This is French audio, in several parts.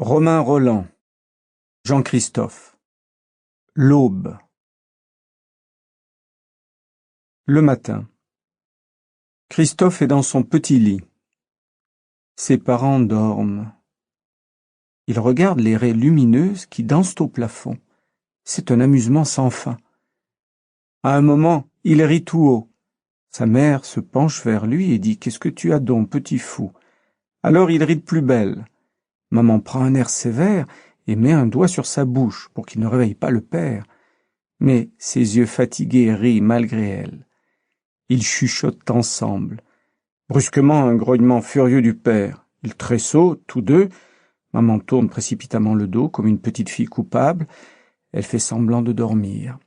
Romain Rolland, Jean-Christophe. L'aube. Le matin. Christophe est dans son petit lit. Ses parents dorment. Il regarde les raies lumineuses qui dansent au plafond. C'est un amusement sans fin. À un moment, il rit tout haut. Sa mère se penche vers lui et dit « Qu'est-ce que tu as donc, petit fou ?» Alors il rit de plus belle. Maman prend un air sévère et met un doigt sur sa bouche pour qu'il ne réveille pas le père. Mais ses yeux fatigués rient malgré elle. Ils chuchotent ensemble. Brusquement, un grognement furieux du père. Ils tressautent, tous deux. Maman tourne précipitamment le dos comme une petite fille coupable. Elle fait semblant de dormir.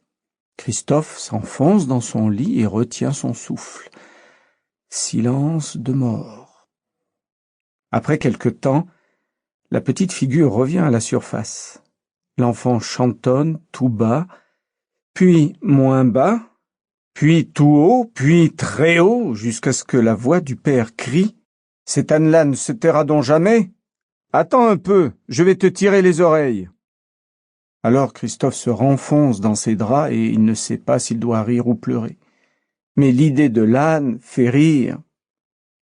Christophe s'enfonce dans son lit et retient son souffle. Silence de mort. Après quelque temps, la petite figure revient à la surface. L'enfant chantonne tout bas, puis moins bas, puis tout haut, puis très haut, jusqu'à ce que la voix du père crie « Cet âne-là ne se taira donc jamais ? Attends un peu, je vais te tirer les oreilles !» Alors Christophe se renfonce dans ses draps et il ne sait pas s'il doit rire ou pleurer. Mais l'idée de l'âne fait rire.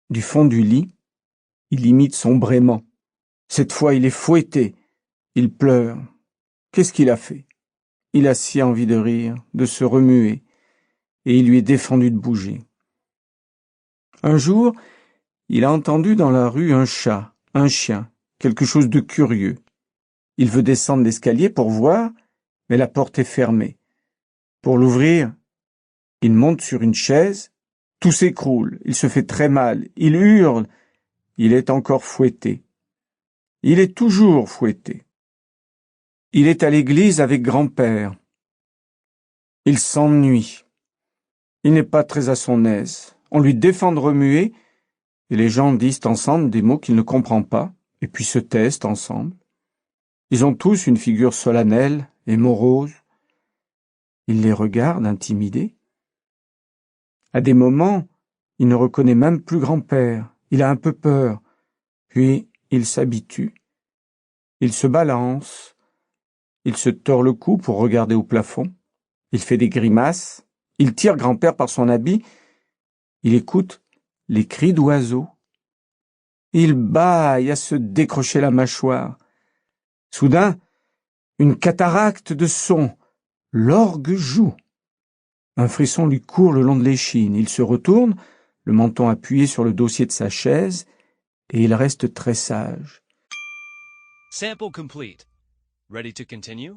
Du fond du lit, il imite son braiement. Cette fois, il est fouetté. Il pleure. Qu'est-ce qu'il a fait? Il a si envie de rire, de se remuer, et il lui est défendu de bouger. Un jour, il a entendu dans la rue un chat, un chien, quelque chose de curieux. Il veut descendre l'escalier pour voir, mais la porte est fermée. Pour l'ouvrir, il monte sur une chaise, tout s'écroule, il se fait très mal, il hurle, il est encore fouetté. Il est toujours fouetté. Il est à l'église avec grand-père. Il s'ennuie. Il n'est pas très à son aise. On lui défend de remuer, et les gens disent ensemble des mots qu'il ne comprend pas, et puis se taisent ensemble. Ils ont tous une figure solennelle et morose. Il les regarde, intimidé. À des moments, il ne reconnaît même plus grand-père. Il a un peu peur. Puis, il s'habitue. Il se balance. Il se tord le cou pour regarder au plafond. Il fait des grimaces. Il tire grand-père par son habit. Il écoute les cris d'oiseaux. Il bâille à se décrocher la mâchoire. Soudain, une cataracte de sons. L'orgue joue. Un frisson lui court le long de l'échine. Il se retourne, le menton appuyé sur le dossier de sa chaise, et il reste très sage. Sample complete. Ready to continue?